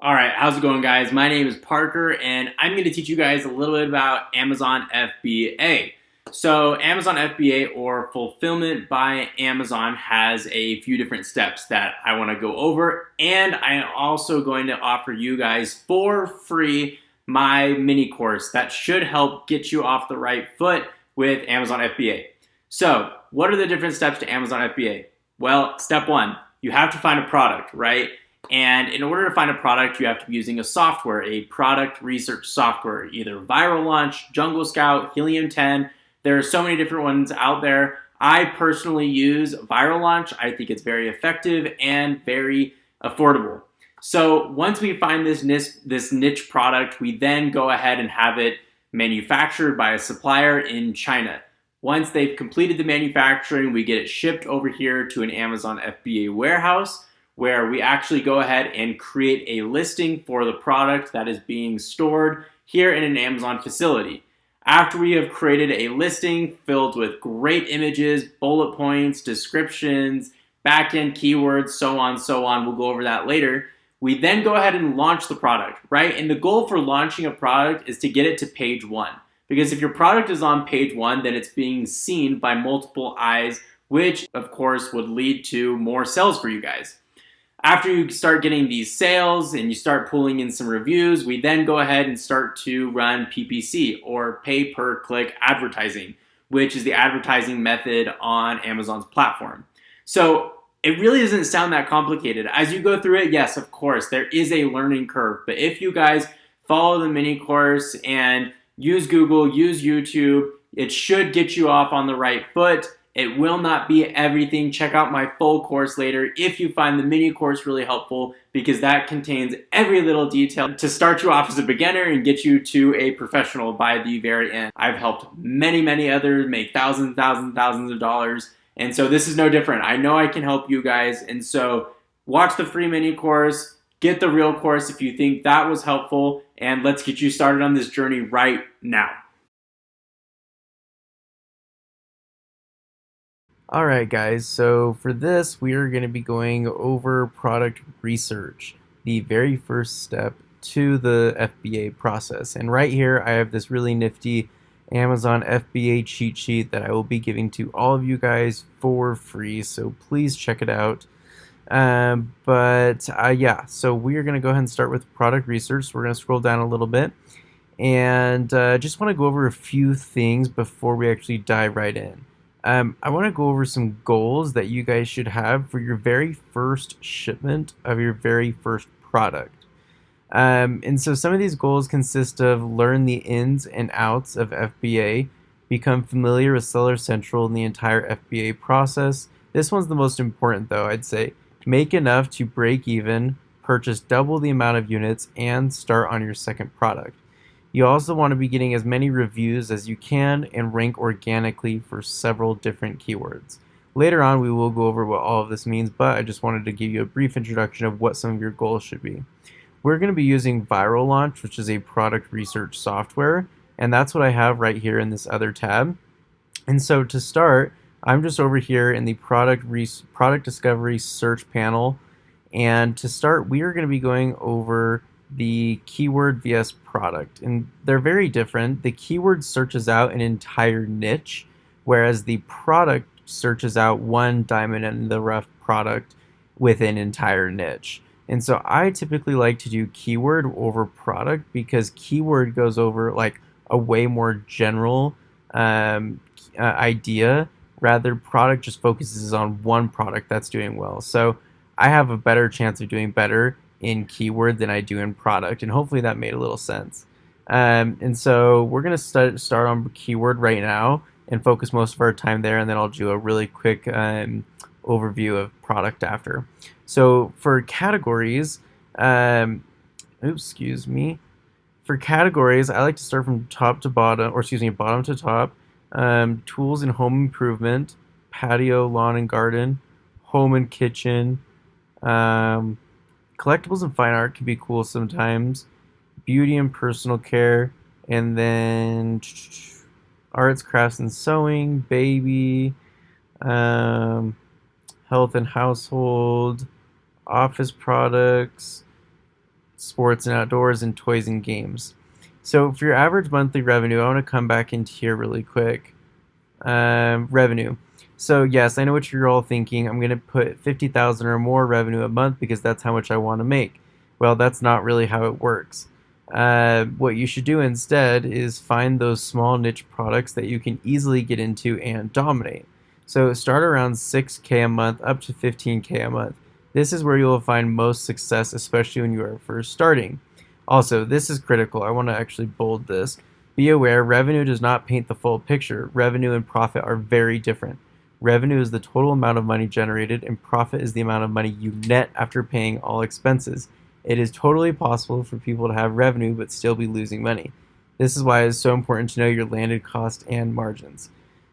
All right, how's it going, guys? My name is Parker, and I'm going to teach you guys a little bit about Amazon FBA. So, Amazon FBA, or Fulfillment by Amazon, has a few different steps that I want to go over, and I am also going to offer you guys for free my mini course that should help get you off the right foot with Amazon FBA. So, what are the different steps to Amazon FBA? Well, step one, you have to find a product, right? And in order to find a product, you have to be using a software, a product research software, either Viral Launch, Jungle Scout, Helium 10. There are so many different ones out there. I personally use Viral Launch. I think it's very effective and very affordable. So once we find this niche product, we then go ahead and have it manufactured by a supplier in China. Once they've completed the manufacturing, we get it shipped over here to an Amazon FBA warehouse, where we actually go ahead and create a listing for the product that is being stored here in an Amazon facility. After we have created a listing filled with great images, bullet points, descriptions, back-end keywords, so on, we'll go over that later, we then go ahead and launch the product, right? And the goal for launching a product is to get it to page one. Because if your product is on page one, then it's being seen by multiple eyes, which of course would lead to more sales for you guys. After you start getting these sales and you start pulling in some reviews, we then go ahead and start to run PPC, or pay per click advertising, which is the advertising method on Amazon's platform. So it really doesn't sound that complicated. As you go through it, yes, of course, there is a learning curve. But if you guys follow the mini course and use Google, use YouTube, it should get you off on the right foot. It will not be everything. Check out my full course later if you find the mini course really helpful, because that contains every little detail to start you off as a beginner and get you to a professional by the very end. I've helped many others make thousands of dollars, and so this is no different. I know I can help you guys, and so watch the free mini course, get the real course if you think that was helpful, and let's get you started on this journey right now. Alright guys, so for this we are going to be going over product research, the very first step to the FBA process. And right here I have this really nifty Amazon FBA cheat sheet that I will be giving to all of you guys for free, so please check it out. Yeah, so we are going to go ahead and start with product research. So we're going to scroll down a little bit and just want to go over a few things before we actually dive right in. I want to go over some goals that you guys should have for your very first shipment of your very first product. And so some of these goals consist of learn the ins and outs of FBA, become familiar with Seller Central and the entire FBA process. This one's the most important though, I'd say. Make enough to break even, purchase double the amount of units, and start on your second product. You also want to be getting as many reviews as you can and rank organically for several different keywords. Later on, we will go over what all of this means, but I just wanted to give you a brief introduction of what some of your goals should be. We're going to be using Viral Launch, which is a product research software, and that's what I have right here in this other tab. And so to start, I'm just over here in the product discovery search panel, and to start, we are going to be going over the keyword vs product, and they're very different. The keyword searches out an entire niche, whereas the product searches out one diamond in the rough product within an entire niche. And so I typically like to do keyword over product, because keyword goes over like a way more general idea, rather product just focuses on one product that's doing well. So I have a better chance of doing better in keyword than I do in product, and hopefully that made a little sense. And so we're going to start on keyword right now and focus most of our time there, and then I'll do a really quick overview of product after. So for categories, excuse me. For categories, I like to start from top to bottom, or excuse me, bottom to top. Tools and home improvement, patio, lawn and garden, home and kitchen, collectibles and fine art can be cool sometimes, beauty and personal care, and then arts, crafts and sewing, baby, health and household, office products, sports and outdoors, and toys and games. So for your average monthly revenue, I want to come back into here really quick. Revenue. So yes, I know what you're all thinking. I'm going to put 50,000 or more revenue a month because that's how much I want to make. Well, that's not really how it works. What you should do instead is find those small niche products that you can easily get into and dominate. So start around 6K a month up to 15K a month. This is where you will find most success, especially when you are first starting. Also, this is critical. I want to actually bold this. Be aware, revenue does not paint the full picture. Revenue and profit are very different. Revenue is the total amount of money generated, and profit is the amount of money you net after paying all expenses. It is totally possible for people to have revenue but still be losing money. This is why it is so important to know your landed cost and margins.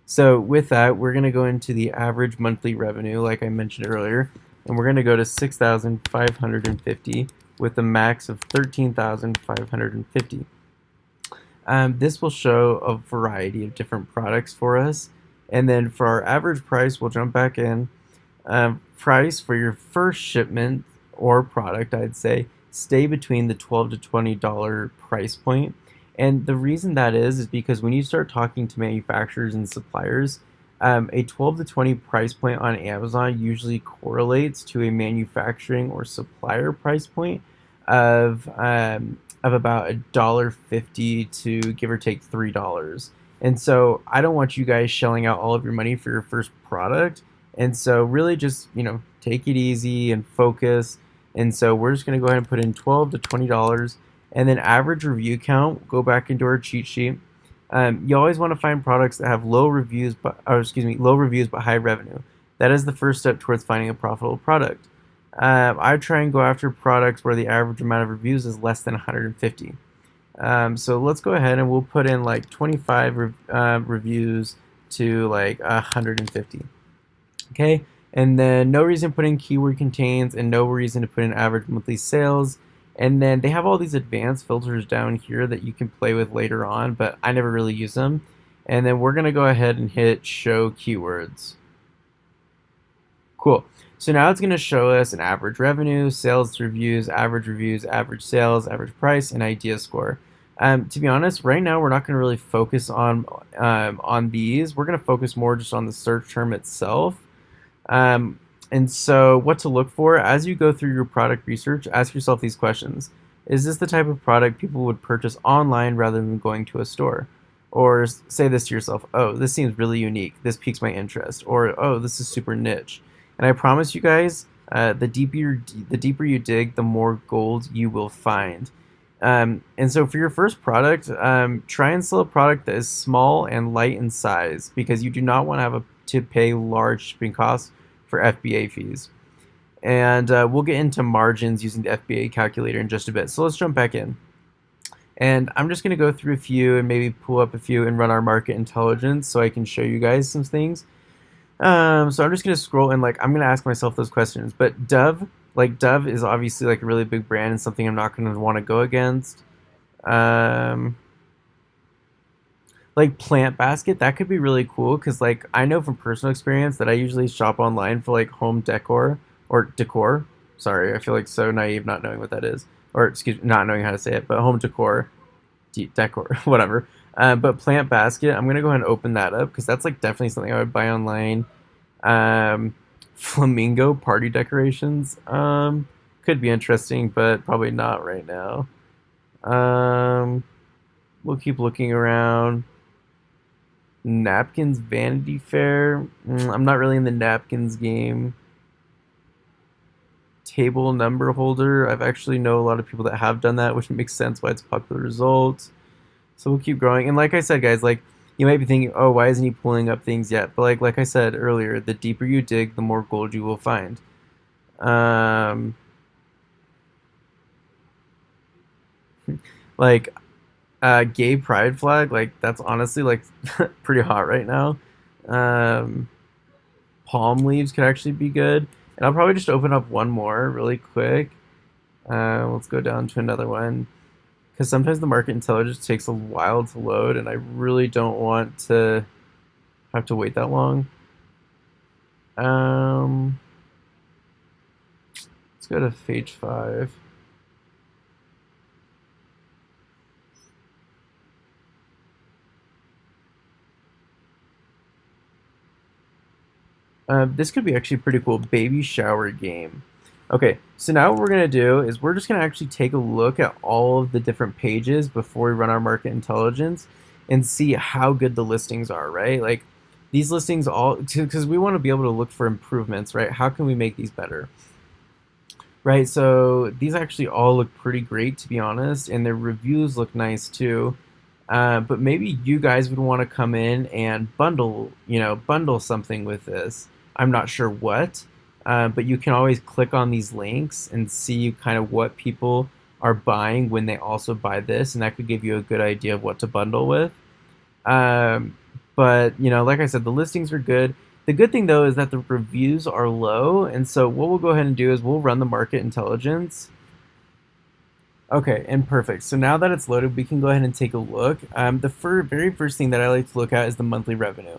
So with that, we're going to go into the average monthly revenue, like I mentioned earlier, and we're going to go to 6,550 with a max of 13,550. This will show a variety of different products for us. And then for our average price, we'll jump back in. Price for your first shipment or product, I'd say, stay between the $12 to $20 price point. And the reason that is because when you start talking to manufacturers and suppliers, a 12 to 20 price point on Amazon usually correlates to a manufacturing or supplier price point of about $1.50 to give or take $3. And so I don't want you guys shelling out all of your money for your first product. And so really just, take it easy and focus. And so we're just going to go ahead and put in $12 to $20. And then average review count, go back into our cheat sheet. You always want to find products that have low reviews but high revenue. That is the first step towards finding a profitable product. I try and go after products where the average amount of reviews is less than 150. So let's go ahead and we'll put in like 25 reviews to like 150. Okay, and then no reason to put in keyword contains and no reason to put in average monthly sales. And then they have all these advanced filters down here that you can play with later on, but I never really use them. And then we're going to go ahead and hit show keywords. Cool. So now it's going to show us an average revenue, sales reviews, average sales, average price, and idea score. To be honest, right now we're not going to really focus on these. We're going to focus more just on the search term itself. And so what to look for as you go through your product research, ask yourself these questions. Is this the type of product people would purchase online rather than going to a store? Or say this to yourself, oh, this seems really unique. This piques my interest. Or, oh, this is super niche. And I promise you guys, the deeper you dig, the more gold you will find. And so for your first product, try and sell a product that is small and light in size because you do not want to have to pay large shipping costs for FBA fees. And we'll get into margins using the FBA calculator in just a bit. So let's jump back in. And I'm just going to go through a few and maybe pull up a few and run our market intelligence so I can show you guys some things. So I'm just going to scroll and I'm going to ask myself those questions. But Dove is obviously a really big brand and something I'm not going to want to go against. Plant basket, that could be really cool because I know from personal experience that I usually shop online for home decor or decor. Sorry, I feel so naive not knowing what that is, or excuse me, not knowing how to say it, but home decor, whatever. But plant basket, I'm gonna go ahead and open that up because that's definitely something I would buy online. Flamingo party decorations, could be interesting, but probably not right now. We'll keep looking around. Napkins Vanity Fair. I'm not really in the napkins game. Table number holder. I've actually know a lot of people that have done that, which makes sense why it's a popular result. So we'll keep growing. And like I said, guys, you might be thinking, oh, why isn't he pulling up things yet? But like I said earlier, the deeper you dig, the more gold you will find. Gay pride flag, that's honestly pretty hot right now. Palm leaves could actually be good. And I'll probably just open up one more really quick. Let's go down to another one. Because sometimes the market intelligence takes a while to load, and I really don't want to have to wait that long. Let's go to page 5. This could be actually pretty cool. Baby shower game. Okay, so now what we're gonna do is we're just gonna actually take a look at all of the different pages before we run our market intelligence and see how good the listings are, right? Like these listings all, because we want to be able to look for improvements, right? How can we make these better? Right, so these actually all look pretty great, to be honest, and their reviews look nice too. But maybe you guys would want to come in and bundle something with this. I'm not sure what, but you can always click on these links and see kind of what people are buying when they also buy this, and that could give you a good idea of what to bundle with. Um, but like I said, the listings are good. The good thing though is that the reviews are low, and so what we'll go ahead and do is we'll run the market intelligence. Okay, and perfect. So now that it's loaded, we can go ahead and take a look. Very first thing that I like to look at is the monthly revenue.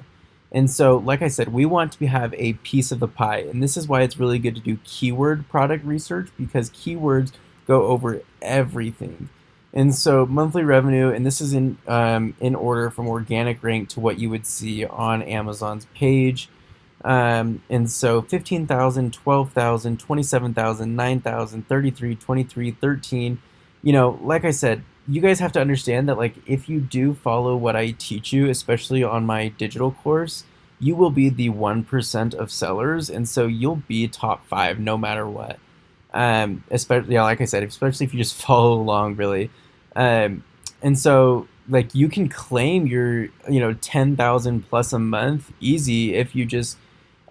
And so, like I said, we want to have a piece of the pie, and this is why it's really good to do keyword product research because keywords go over everything. And so, monthly revenue, and this is in order from organic rank to what you would see on Amazon's page. And so 15,000, 12,000, 27,000, 9,000, 33, 23, 13. Like I said, you guys have to understand that like if you do follow what I teach you, especially on my digital course, you will be the 1% of sellers, and so you'll be top 5 no matter what. Especially yeah, like I said, especially if you just follow along really. And so like you can claim your 10,000 plus a month easy if you just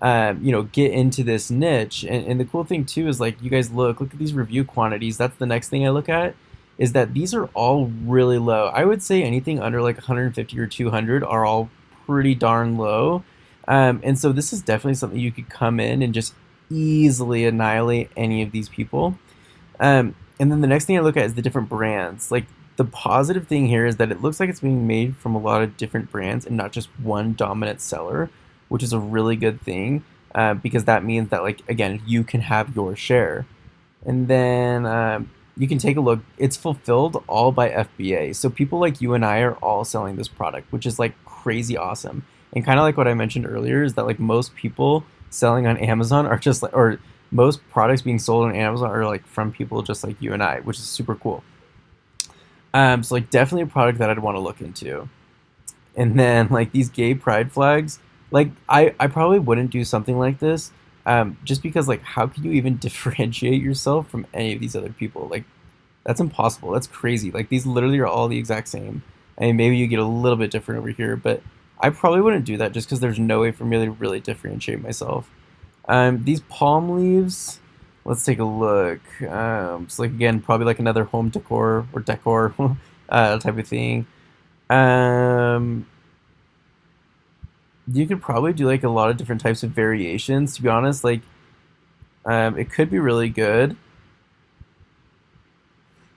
get into this niche. And the cool thing too is like you guys look at these review quantities. That's the next thing I look at is that these are all really low. I would say anything under like 150 or 200 are all pretty darn low. And so this is definitely something you could come in and just easily annihilate any of these people. And then the next thing I look at is the different brands. Like the positive thing here is that it looks like it's being made from a lot of different brands and not just one dominant seller, which is a really good thing because that means that like again you can have your share. And then you can take a look. It's fulfilled all by FBA, so people like you and I are all selling this product, which is like crazy awesome. And kind of like what I mentioned earlier is that like most people selling on Amazon are just like, or most products being sold on Amazon are like from people just like you and I, which is super cool. So like definitely a product that I'd want to look into. And then like these gay pride flags, like I probably wouldn't do something like this, just because like how could you even differentiate yourself from any of these other people? Like that's impossible. That's crazy. Like these literally are all the exact same. I mean maybe you get a little bit different over here, but I probably wouldn't do that just because there's no way for me to really differentiate myself. These palm leaves, let's take a look. So like again, probably like another home decor or decor type of thing. Um, you could probably do like a lot of different types of variations. To be honest, like it could be really good.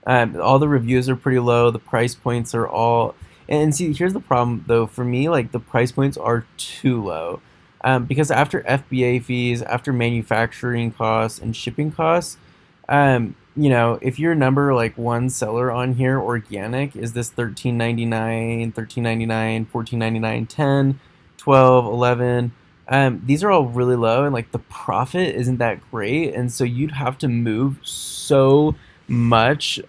All the reviews are pretty low. The price points are all. And see, here's the problem though. For me, like the price points are too low. Because after FBA fees, after manufacturing costs and shipping costs, if your number like one seller on here organic is this 13.99, 13.99, 14.99, 10, 12, 11. These are all really low and like the profit isn't that great, and so you'd have to move much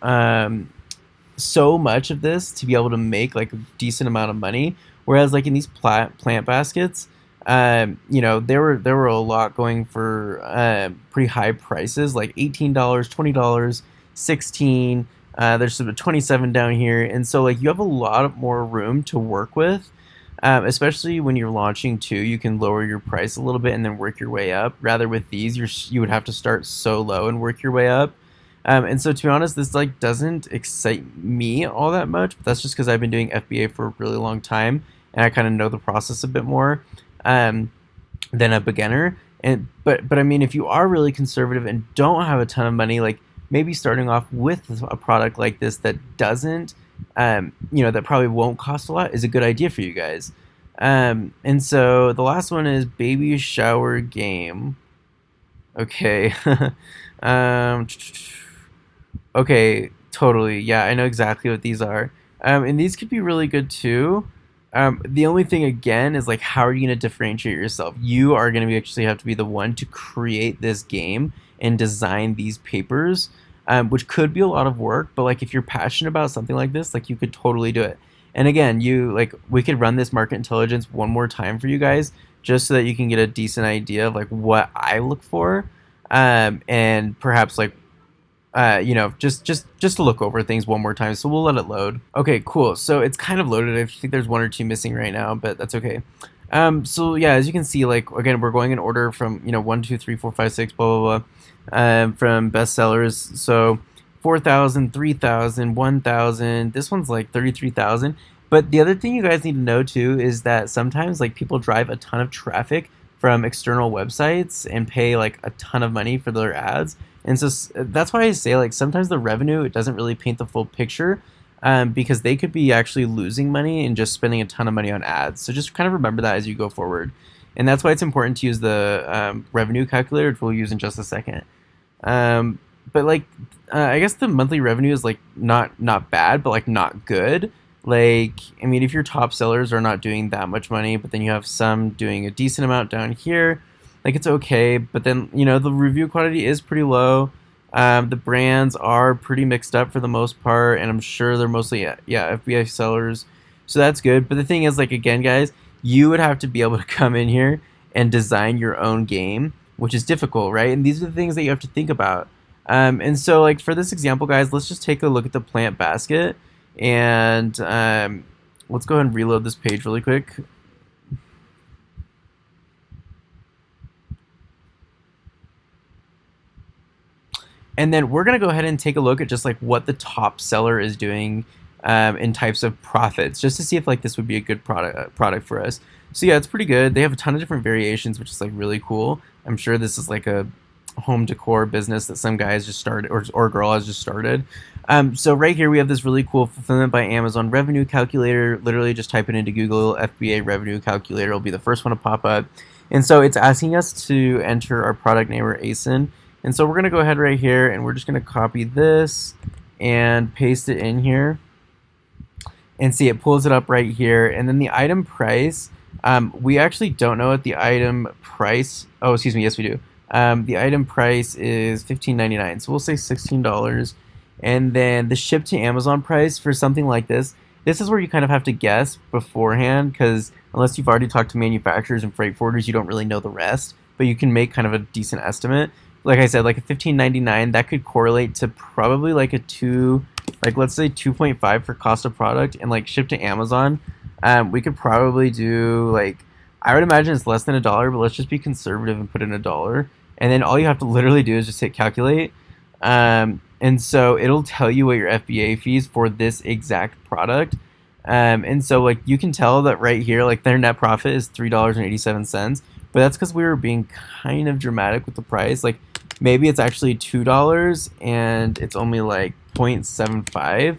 so much of this to be able to make like a decent amount of money. Whereas like in these plant baskets, there were a lot going for pretty high prices, like $18, $20, 16. There's some 27 down here, and so like you have a lot of more room to work with. Especially when you're launching too, you can lower your price a little bit and then work your way up. Rather with these, you would have to start so low and work your way up. And so to be honest, this like doesn't excite me all that much. But that's just because I've been doing FBA for a really long time and I kind of know the process a bit more um, than a beginner. And but I mean, if you are really conservative and don't have a ton of money, like maybe starting off with a product like this that doesn't, that probably won't cost a lot is a good idea for you guys. And so the last one is baby shower game. Okay. um, Okay, totally. Yeah, I know exactly what these are. And these could be really good too. The only thing again is like, how are you going to differentiate yourself? You are going to actually have to be the one to create this game and design these papers, which could be a lot of work. But like, if you're passionate about something like this, like you could totally do it. And again, we could run this market intelligence one more time for you guys, just so that you can get a decent idea of like what I look for, and perhaps like just to look over things one more time. So we'll let it load. Okay, cool. So it's kind of loaded. I think there's one or two missing right now, but that's okay. So yeah, as you can see, like again, we're going in order from 1, 2, 3, 4, 5, 6, blah blah blah, from bestsellers. So 4,000, 3,000, 1,000. This one's like 33,000. But the other thing you guys need to know too is that sometimes like people drive a ton of traffic from external websites and pay like a ton of money for their ads. And so that's why I say like sometimes the revenue, it doesn't really paint the full picture, because they could be actually losing money and just spending a ton of money on ads. So just kind of remember that as you go forward. And that's why it's important to use the revenue calculator, which we'll use in just a second. But like, I guess the monthly revenue is like not bad, but like not good. Like, I mean, if your top sellers are not doing that much money, but then you have some doing a decent amount down here, like it's okay. But then, the review quantity is pretty low. The brands are pretty mixed up for the most part, and I'm sure they're mostly, yeah, FBA sellers. So that's good. But the thing is, like, again, guys, you would have to be able to come in here and design your own game, which is difficult, right? And these are the things that you have to think about. And so, like, for this example, guys, let's just take a look at the plant basket. And let's go ahead and reload this page really quick. And then we're going to go ahead and take a look at just like what the top seller is doing in types of profits, just to see if like this would be a good product for us. So yeah, it's pretty good. They have a ton of different variations, which is like really cool. I'm sure this is like a home decor business that some guy has just started, or girl has just started. So right here we have this really cool fulfillment by Amazon revenue calculator. Literally just type it into Google, FBA revenue calculator. It'll be the first one to pop up. And so it's asking us to enter our product name or ASIN. And so we're going to go ahead right here and we're just going to copy this and paste it in here. And see, it pulls it up right here. And then the item price, we actually don't know what the item price, oh, excuse me, yes we do. The item price is $15.99, so we'll say $16. And then the ship to Amazon price for something like this is where you kind of have to guess beforehand, because unless you've already talked to manufacturers and freight forwarders, you don't really know the rest, but you can make kind of a decent estimate. Like I said, like a $15.99, that could correlate to probably like let's say 2.5 for cost of product, and like ship to Amazon, we could probably do like, I would imagine it's less than $1, but let's just be conservative and put in $1. And then all you have to literally do is just hit calculate. And so it'll tell you what your FBA fees for this exact product. And so like you can tell that right here, like their net profit is $3.87, but that's because we were being kind of dramatic with the price. Like maybe it's actually $2 and it's only like 0.75.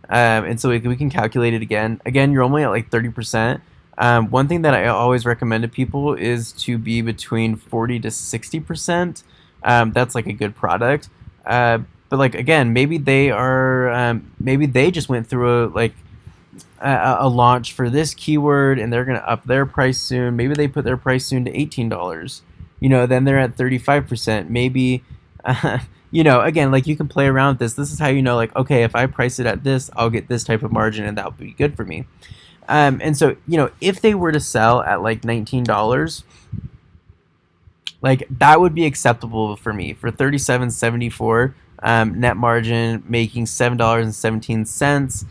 And so we can calculate it again. Again, you're only at like 30%. One thing that I always recommend to people is to be between 40 to 60%. That's like a good product. But like again, maybe they are, maybe they just went through a launch for this keyword and they're gonna up their price soon. Maybe they put their price soon to $18. Then they're at 35%. Maybe, again, like you can play around with this. This is how like, okay, if I price it at this, I'll get this type of margin and that'll be good for me. And so, if they were to sell at like $19, like that would be acceptable for me. For $37.74, net margin, making $7.17.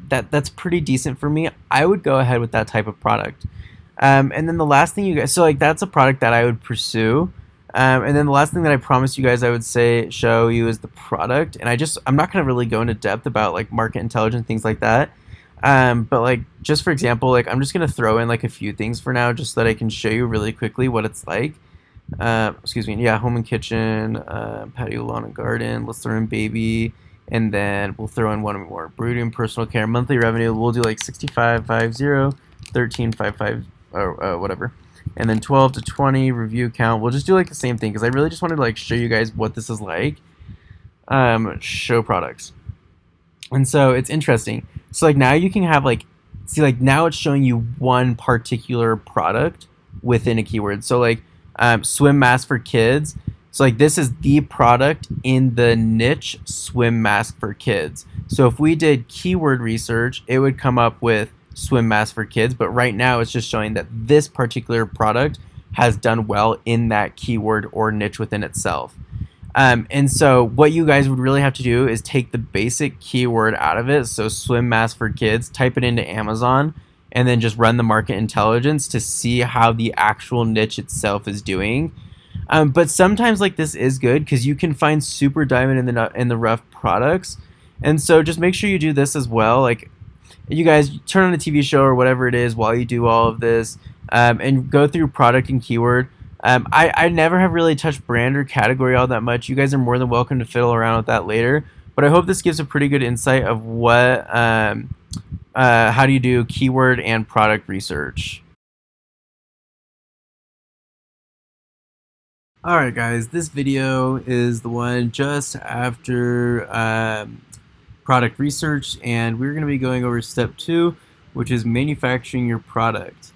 That's pretty decent for me. I would go ahead with that type of product. And then the last thing you guys, so like that's a product that I would pursue. And then the last thing that I promised you guys I would show you is the product. And I'm not going to really go into depth about like market intelligence, things like that. But like, just for example, like I'm just going to throw in like a few things for now, just so that I can show you really quickly what it's like. Excuse me. Yeah. Home and kitchen, patio, lawn and garden. Let's throw in baby. And then we'll throw in one more. Brooding, personal care, monthly revenue. We'll do like 6550, 1355, or whatever. And then 12 to 20, review count. We'll just do like the same thing because I really just wanted to like show you guys what this is like. Show products. And so it's interesting. So like now you can have like see, like now it's showing you one particular product within a keyword. So like swim mask for kids. So like this is the product in the niche swim mask for kids. So if we did keyword research, it would come up with swim mask for kids. But right now it's just showing that this particular product has done well in that keyword or niche within itself. And so what you guys would really have to do is take the basic keyword out of it. So swim mask for kids, type it into Amazon, and then just run the market intelligence to see how the actual niche itself is doing. But sometimes like this is good because you can find super diamond in the rough products. And so just make sure you do this as well. Like you guys turn on a TV show or whatever it is while you do all of this, and go through product and keyword. I never have really touched brand or category all that much. You guys are more than welcome to fiddle around with that later. But I hope this gives a pretty good insight of what how do you do keyword and product research. Alright guys, this video is the one just after product research, and we're going to be going over step 2, which is manufacturing your product.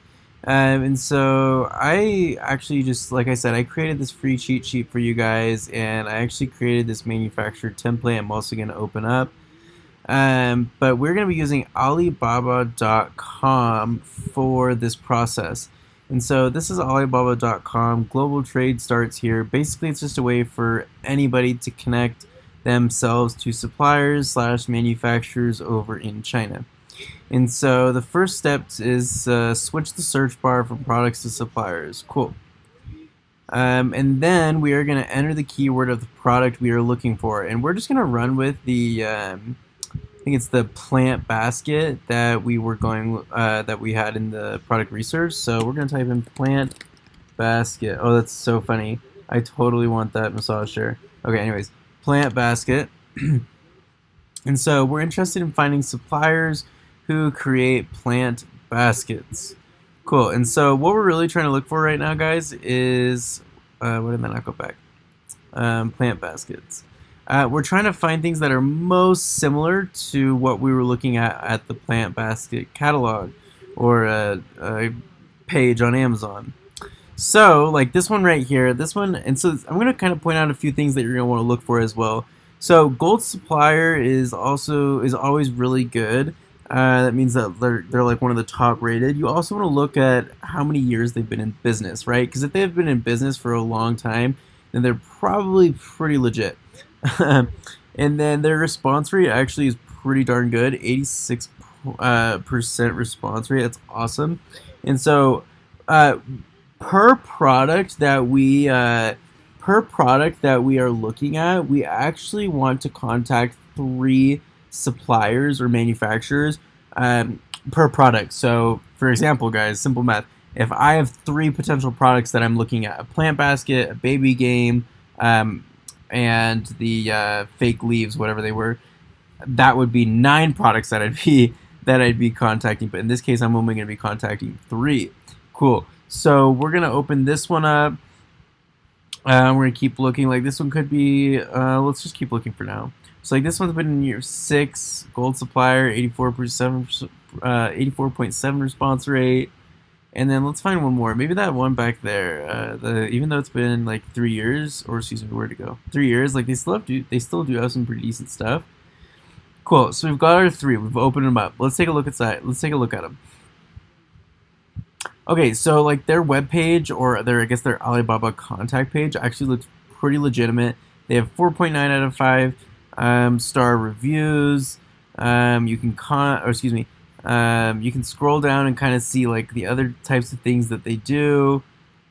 And so I actually just, like I said, I created this free cheat sheet for you guys, and I actually created this manufacturer template I'm also going to open up. But we're going to be using Alibaba.com for this process. And so this is Alibaba.com. Global trade starts here. Basically, it's just a way for anybody to connect themselves to suppliers / manufacturers over in China. And so the first step is switch the search bar from products to suppliers. Cool. And then we are going to enter the keyword of the product we are looking for. And we're just going to run with the I think it's the plant basket that we were going that we had in the product research. So we're going to type in plant basket. Oh, that's so funny. I totally want that massage chair. Okay, anyways, plant basket. And so we're interested in finding suppliers who create plant baskets. Cool. And so what we're really trying to look for right now, guys, is why did that not go back? Plant baskets. We're trying to find things that are most similar to what we were looking at the plant basket catalog or a page on Amazon. So like this one right here, this one, and so I'm going to kind of point out a few things that you're going to want to look for as well. So gold supplier is always really good. That means that they're like one of the top rated. You also want to look at how many years they've been in business, right? Because if they've been in business for a long time, then they're probably pretty legit. And then their response rate actually is pretty darn good, 86% response rate. That's awesome. And so per product that we are looking at, we actually want to contact 3 suppliers or manufacturers per product. So for example, guys, simple math, if I have 3 potential products that I'm looking at, a plant basket, a baby game, and the fake leaves, whatever they were, that would be 9 products that I'd be contacting. But in this case, I'm only going to be contacting 3. Cool. So we're going to open this one up. We're going to keep looking. Like this one could be, let's just keep looking for now. So like this one's been in year 6, gold supplier, 84.7 response rate. And then let's find one more. Maybe that one back there. Even though it's been like 3 years, or excuse me, where'd it go? 3 years. Like they still do have some pretty decent stuff. Cool. So we've got our 3. We've opened them up. Let's take a look at them. Okay, so like their webpage or I guess their Alibaba contact page actually looks pretty legitimate. They have 4.9 out of 5 star reviews. You can you can scroll down and kind of see like the other types of things that they do.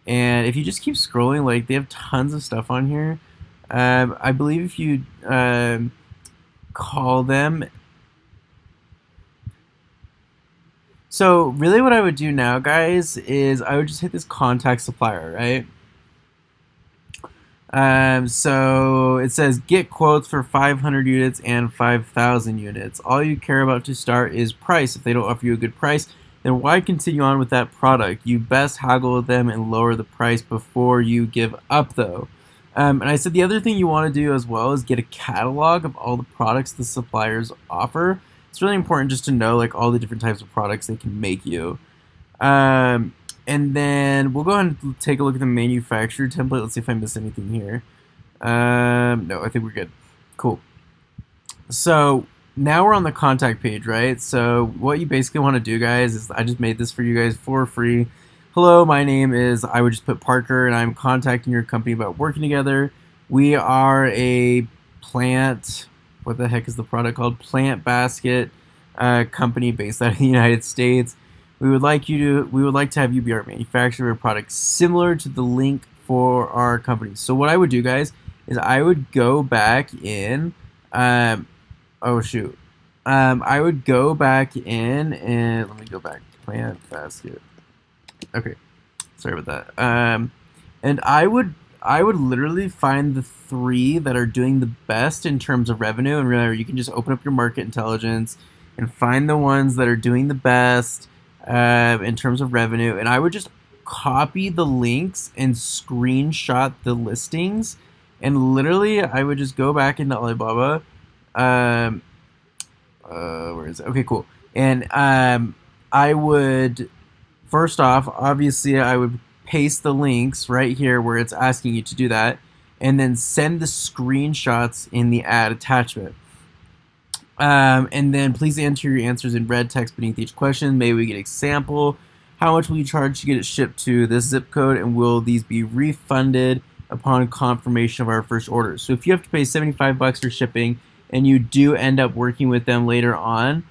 And if you just keep scrolling, like they have tons of stuff on here. I believe if you call them. So really what I would do now, guys, is I would just hit this contact supplier, right? So it says get quotes for 500 units and 5,000 units. All you care about to start is price. If they don't offer you a good price, then why continue on with that product? You best haggle with them and lower the price before you give up though. And I said the other thing you want to do as well is get a catalog of all the products the suppliers offer. it's really important just to know like all the different types of products they can make you. And then we'll go ahead and take a look at the manufacturer template. Let's see if I missed anything here. No, I think we're good. Cool. So now we're on the contact page, right? So what you basically want to do, guys, is I just made this for you guys for free. Hello, my name is, I would just put Parker, and I'm contacting your company about working together. We are a plant, what the heck is the product called? Plant basket company based out of the United States. We would like to have you be our manufacturer of a product similar to the link for our company. So what I would do, guys, is I would go back in, I would go back in and let me go back, plant basket. Okay, sorry about that. And I would literally find the 3 that are doing the best in terms of revenue. And remember, you can just open up your market intelligence and find the ones that are doing the best in terms of revenue. And I would just copy the links and screenshot the listings. And literally, I would just go back into Alibaba. Where is it? Okay, cool. And I would, first off, obviously, I would paste the links right here where it's asking you to do that, and then send the screenshots in the ad attachment. And then please enter your answers in red text beneath each question. Maybe we get an example. How much will you charge to get it shipped to this zip code, and will these be refunded upon confirmation of our first order? So if you have to pay $75 for shipping and you do end up working with them later on,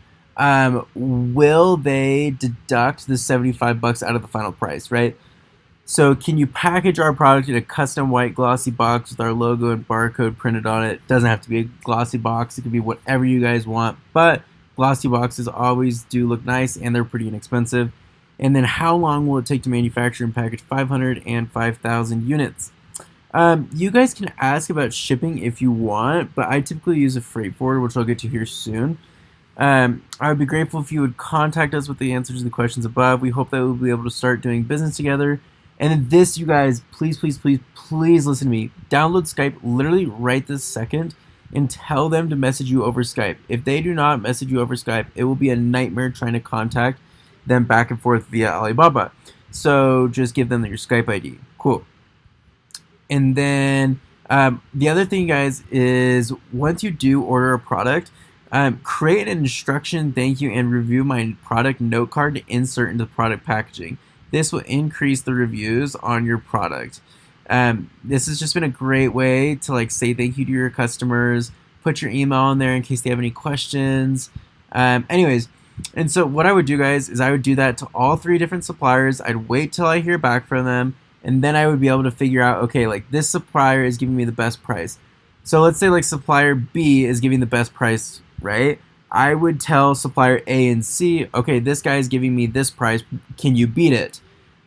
will they deduct the $75 out of the final price, right? So can you package our product in a custom white glossy box with our logo and barcode printed on it? It doesn't have to be a glossy box. It can be whatever you guys want, but glossy boxes always do look nice and they're pretty inexpensive. And then how long will it take to manufacture and package 500 and 5,000 units? You guys can ask about shipping if you want, but I typically use a freight forwarder, which I'll get to here soon. I would be grateful if you would contact us with the answers to the questions above. We hope that we'll be able to start doing business together. And then this, you guys, please listen to me. Download Skype literally right this second and tell them to message you over Skype. If they do not message you over Skype, it will be a nightmare trying to contact them back and forth via Alibaba. So just give them your Skype ID. Cool. And then the other thing, guys, is once you do order a product, create an instruction, thank you, and review my product note card to insert into the product packaging. This will increase the reviews on your product. This has just been a great way to like say thank you to your customers, put your email in there in case they have any questions. Anyways, and so what I would do, guys, is I would do that to all 3 different suppliers. I'd wait till I hear back from them, and then I would be able to figure out, okay, like this supplier is giving me the best price. So let's say like supplier B is giving the best price, right? I would tell supplier A and C, okay, this guy is giving me this price. Can you beat it?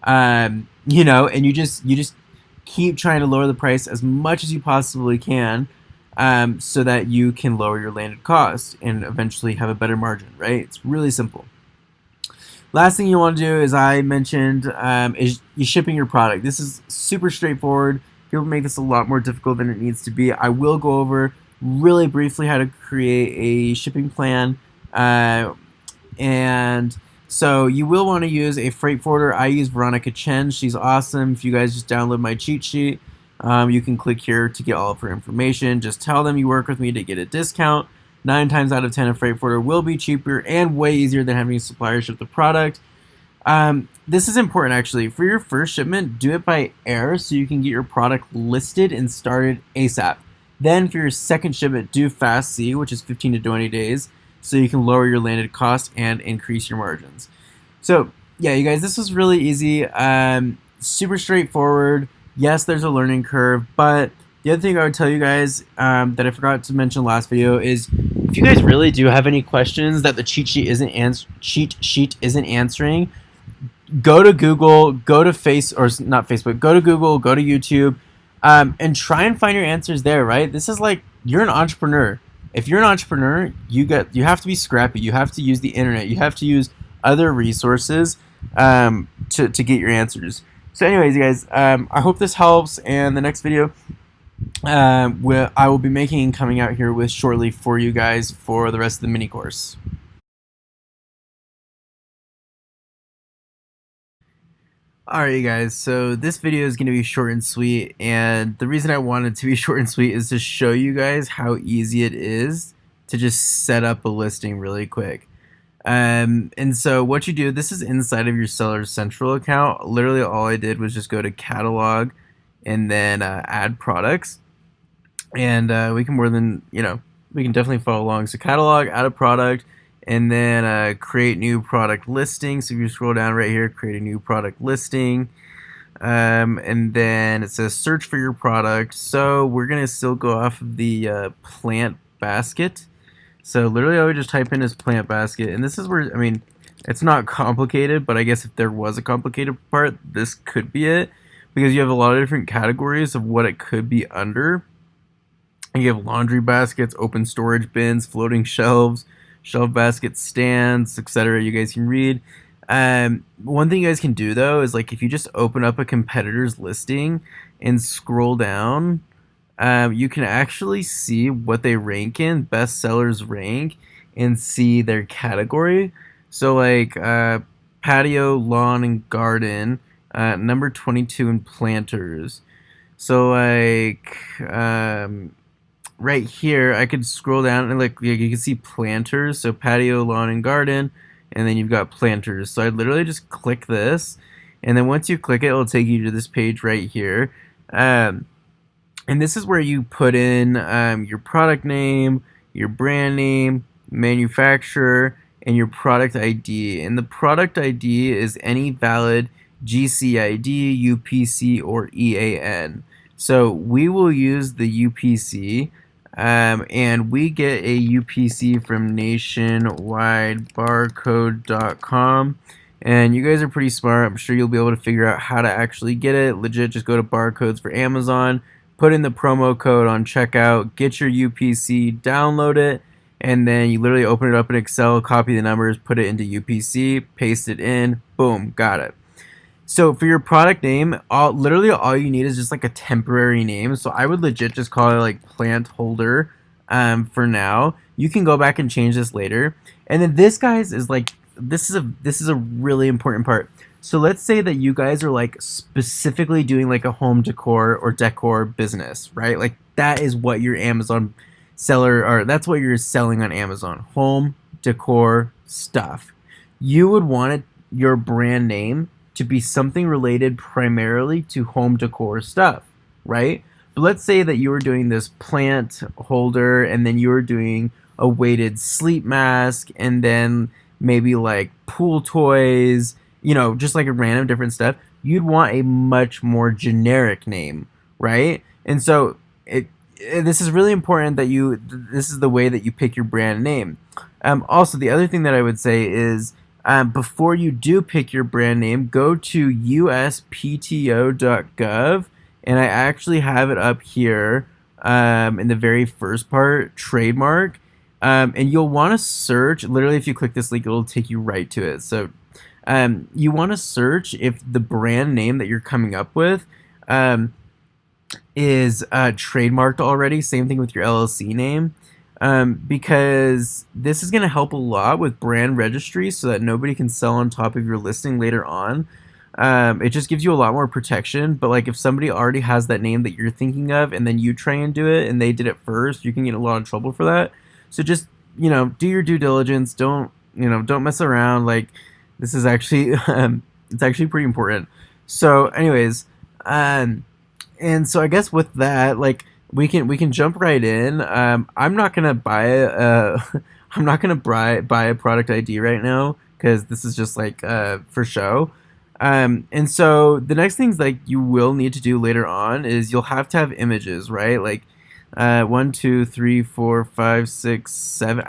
You know, and you just keep trying to lower the price as much as you possibly can, so that you can lower your landed cost and eventually have a better margin, right? It's really simple. Last thing you want to do, as I mentioned, is you shipping your product. This is super straightforward. People make this a lot more difficult than it needs to be. I will go over really briefly how to create a shipping plan, and so you will want to use a freight forwarder. I use Veronica Chen. She's awesome. If you guys just download my cheat sheet, you can click here to get all of her information. Just tell them you work with me to get a discount. 9 times out of 10, a freight forwarder will be cheaper and way easier than having a supplier ship the product. This is important, actually. For your first shipment, do it by air so you can get your product listed and started ASAP. Then for your second shipment, do fast sea, which is 15 to 20 days, so you can lower your landed cost and increase your margins. So yeah, you guys, this was really easy, super straightforward. Yes, there's a learning curve, but the other thing I would tell you guys that I forgot to mention last video is if you guys really do have any questions that the cheat sheet isn't answering, go to Google, go to not Facebook, go to Google, go to YouTube, and try and find your answers there, right? This is like, you're an entrepreneur. If you're an entrepreneur, you have to be scrappy. You have to use the internet. You have to use other resources to get your answers. So anyways, you guys, I hope this helps, and the next video I will be making and coming out here with shortly for you guys for the rest of the mini course. Alright guys, so this video is going to be short and sweet, and the reason I wanted to be short and sweet is to show you guys how easy it is to just set up a listing really quick. And so what you do, this is inside of your Seller Central account. Literally all I did was just go to catalog and then add products, and we can we can definitely follow along. So catalog, add a product, and then create new product listing. So if you scroll down right here, create a new product listing, and then it says search for your product. So we're gonna still go off of the plant basket. So literally all we just type in is plant basket, and this is where, I mean, it's not complicated, but I guess if there was a complicated part, this could be it, because you have a lot of different categories of what it could be under. You have laundry baskets, open storage bins, floating shelves, shelf baskets, stands, etc. You guys can read. One thing you guys can do though is, like, if you just open up a competitor's listing and scroll down, you can actually see what they rank in, best sellers rank, and see their category. So like patio, lawn, and garden, number 22 in planters. So like right here, I could scroll down and like you can see planters, so patio, lawn, and garden, and then you've got planters. So I literally just click this, and then once you click it, it'll take you to this page right here. And this is where you put in your product name, your brand name, manufacturer, and your product ID. And the product ID is any valid GCID, UPC, or EAN. So we will use the UPC, and we get a UPC from nationwidebarcode.com. And you guys are pretty smart. I'm sure you'll be able to figure out how to actually get it. Legit, just go to barcodes for Amazon, put in the promo code on checkout, get your UPC, download it, and then you literally open it up in Excel, copy the numbers, put it into UPC, paste it in, boom, got it. So for your product name, literally all you need is just like a temporary name. So I would legit just call it like plant holder for now. You can go back and change this later. And then this, guys, is like, this is a really important part. So let's say that you guys are like specifically doing like a home decor or decor business, right? Like that is what your Amazon seller, or that's what you're selling on Amazon, home decor stuff. You would want your brand name to be something related primarily to home decor stuff, right? But let's say that you were doing this plant holder, and then you were doing a weighted sleep mask, and then maybe like pool toys, just like a random different stuff. You'd want a much more generic name, right? And so this is really important that this is the way that you pick your brand name. Also, the other thing that I would say is, before you do pick your brand name, go to uspto.gov, and I actually have it up here in the very first part, trademark, and you'll want to search. Literally, if you click this link, it'll take you right to it. So you want to search if the brand name that you're coming up with is trademarked already. Same thing with your LLC name. Because this is going to help a lot with brand registry, so that nobody can sell on top of your listing later on. It just gives you a lot more protection. But like, if somebody already has that name that you're thinking of, and then you try and do it, and they did it first, you can get a lot of trouble for that. So just do your due diligence. Don't mess around. Like, this is actually it's actually pretty important. So anyways, and so I guess with that, like, we can jump right in. I'm not gonna buy I'm not gonna buy a product ID right now, because this is just like for show. And so the next things like you will need to do later on is you'll have to have images, right? Like 1, 2, 3, 4, 5, 6, 7.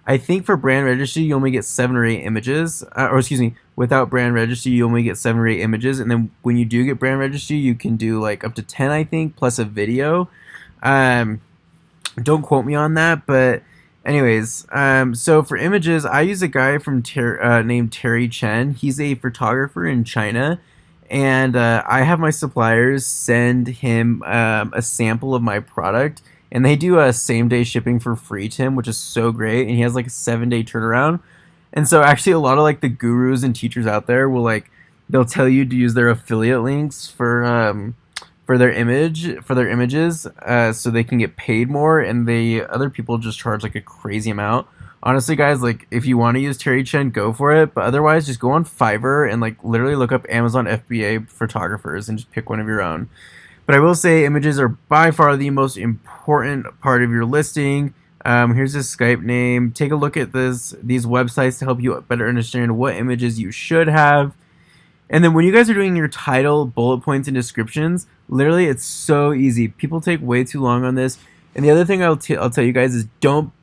I think for brand registry you only get 7 or 8 images, or excuse me, without brand registry you only get 7 or 8 images, and then when you do get brand registry you can do like up to 10, I think, plus a video. Don't quote me on that, but anyways, so for images, I use a guy from named Terry Chen. He's a photographer in China, and I have my suppliers send him a sample of my product, and they do a same-day shipping for free to him, which is so great, and he has like a 7-day turnaround. And so actually a lot of like the gurus and teachers out there will like they'll tell you to use their affiliate links for their images, so they can get paid more, and the other people just charge like a crazy amount. Honestly, guys, like if you want to use Terry Chen, go for it. But otherwise, just go on Fiverr and like literally look up Amazon FBA photographers and just pick one of your own. But I will say images are by far the most important part of your listing. Here's his Skype name. Take a look at these websites to help you better understand what images you should have. And then when you guys are doing your title, bullet points, and descriptions, literally it's so easy. People take way too long on this. And the other thing I'll tell you guys is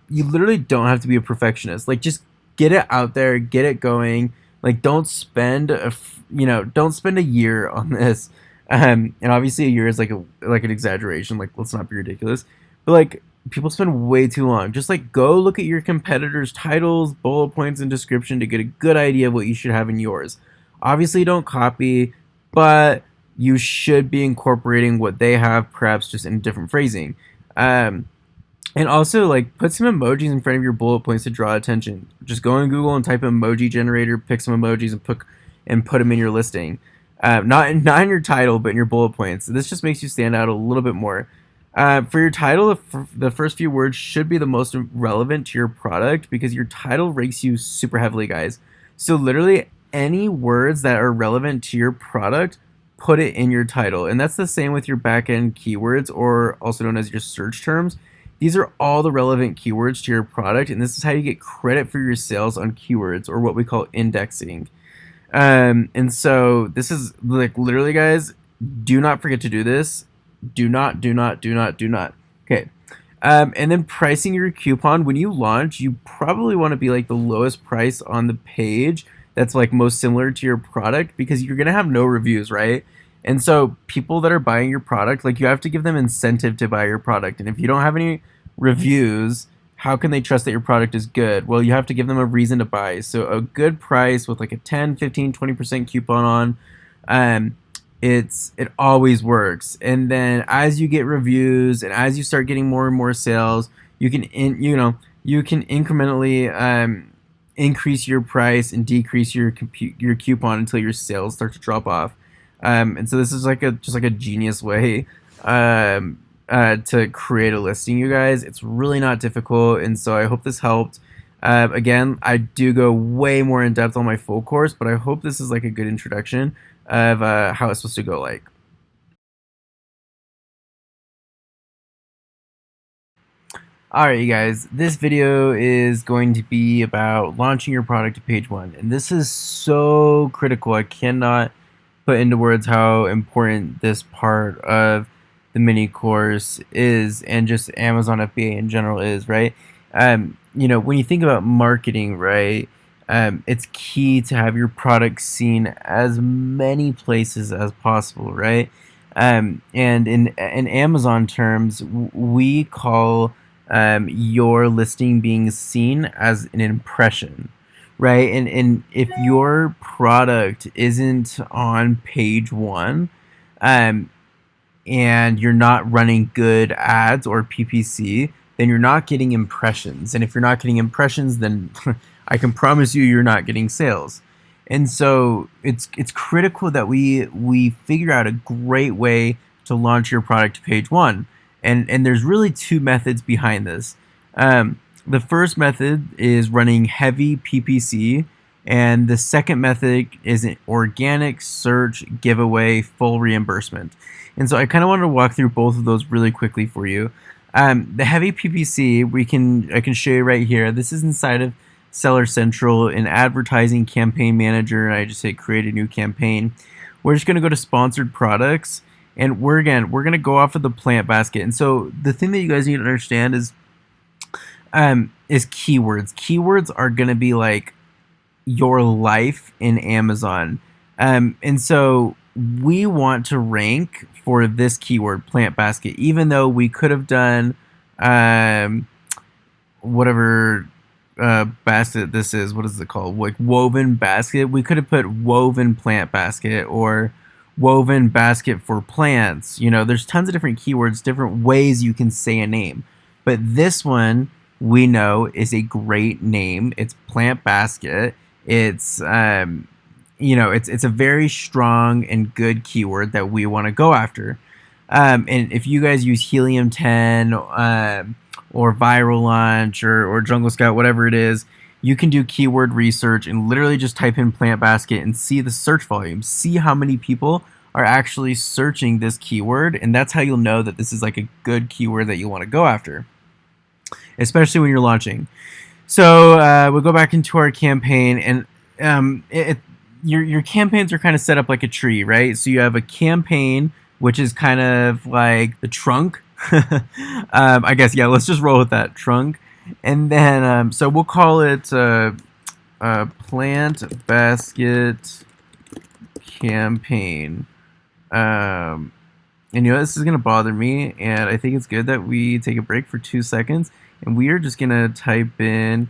you literally don't have to be a perfectionist. Like just get it out there, get it going. Like don't spend don't spend a year on this. And obviously a year is like an exaggeration. Like let's not be ridiculous. But like people spend way too long. Just like go look at your competitors' titles, bullet points, and description to get a good idea of what you should have in yours. Obviously, don't copy, but you should be incorporating what they have, perhaps just in different phrasing. And also, like, put some emojis in front of your bullet points to draw attention. Just go on Google and type emoji generator, pick some emojis, and put them in your listing. Not in your title, but in your bullet points. This just makes you stand out a little bit more. For your title, the first few words should be the most relevant to your product because your title ranks you super heavily, guys. So literally any words that are relevant to your product, put it in your title. And that's the same with your back-end keywords, or also known as your search terms. These are all the relevant keywords to your product, and this is how you get credit for your sales on keywords, or what we call indexing. And so this is like literally, guys, do not forget to do this. Do not. Okay. And then pricing your coupon. When you launch, you probably want to be like the lowest price on the page that's like most similar to your product, because you're gonna have no reviews, right? And so people that are buying your product, like you have to give them incentive to buy your product. And if you don't have any reviews, how can they trust that your product is good? Well, you have to give them a reason to buy. So a good price with like a 10, 15, 20% coupon on, it always works. And then as you get reviews and as you start getting more and more sales, you can incrementally increase your price and decrease your coupon until your sales start to drop off. And so this is like just like a genius way to create a listing, you guys. It's really not difficult, and so I hope this helped. Again, I do go way more in depth on my full course, but I hope this is like a good introduction of how it's supposed to go like. Alright, you guys, this video is going to be about launching your product to page one. And this is so critical. I cannot put into words how important this part of the mini course is, and just Amazon FBA in general is, right? When you think about marketing, right, it's key to have your product seen as many places as possible, right? And in Amazon terms, we call your listing being seen as an impression, right? And if your product isn't on page one, and you're not running good ads or PPC, then you're not getting impressions. And if you're not getting impressions, then I can promise you're not getting sales. And so it's critical that we figure out a great way to launch your product to page one. And there's really two methods behind this. The first method is running heavy PPC, and the second method is an organic search giveaway full reimbursement. And so I kind of wanted to walk through both of those really quickly for you. The heavy PPC, I can show you right here. This is inside of Seller Central, an advertising campaign manager, and I just hit create a new campaign. We're just going to go to sponsored products. And we're going to go off of the plant basket. And so the thing that you guys need to understand is keywords. Keywords are going to be like your life in Amazon. And so we want to rank for this keyword, plant basket, even though we could have done whatever basket this is. What is it called? Like woven basket. We could have put woven plant basket or woven basket for plants. There's tons of different keywords, different ways you can say a name. But this one we know is a great name. It's plant basket. It's it's a very strong and good keyword that we want to go after. And if you guys use Helium 10 or Viral Launch or Jungle Scout, whatever it is, you can do keyword research and literally just type in plant basket and see the search volume. See how many people are actually searching this keyword, and that's how you'll know that this is like a good keyword that you want to go after, especially when you're launching. So we'll go back into our campaign, and your campaigns are kind of set up like a tree, right? So you have a campaign, which is kind of like the trunk. I guess, yeah, let's just roll with that, trunk. And then, so we'll call it plant basket campaign. And this is going to bother me, and I think it's good that we take a break for 2 seconds, and we are just going to type in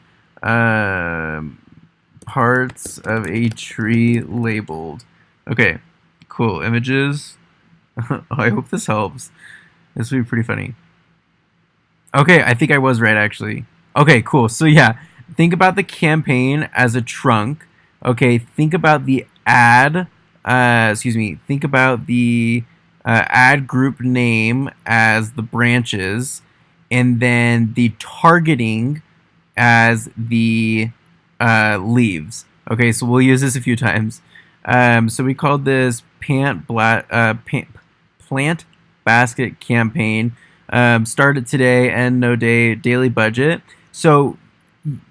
parts of a tree labeled. Okay, cool. Images. I hope this helps. This will be pretty funny. Okay, I think I was right, actually. Okay, cool. So yeah, think about the campaign as a trunk. Okay, think about the ad. Think about the ad group name as the branches, and then the targeting as the leaves. Okay, so we'll use this a few times. So we called this plant basket campaign. Started today, end no day, daily budget. So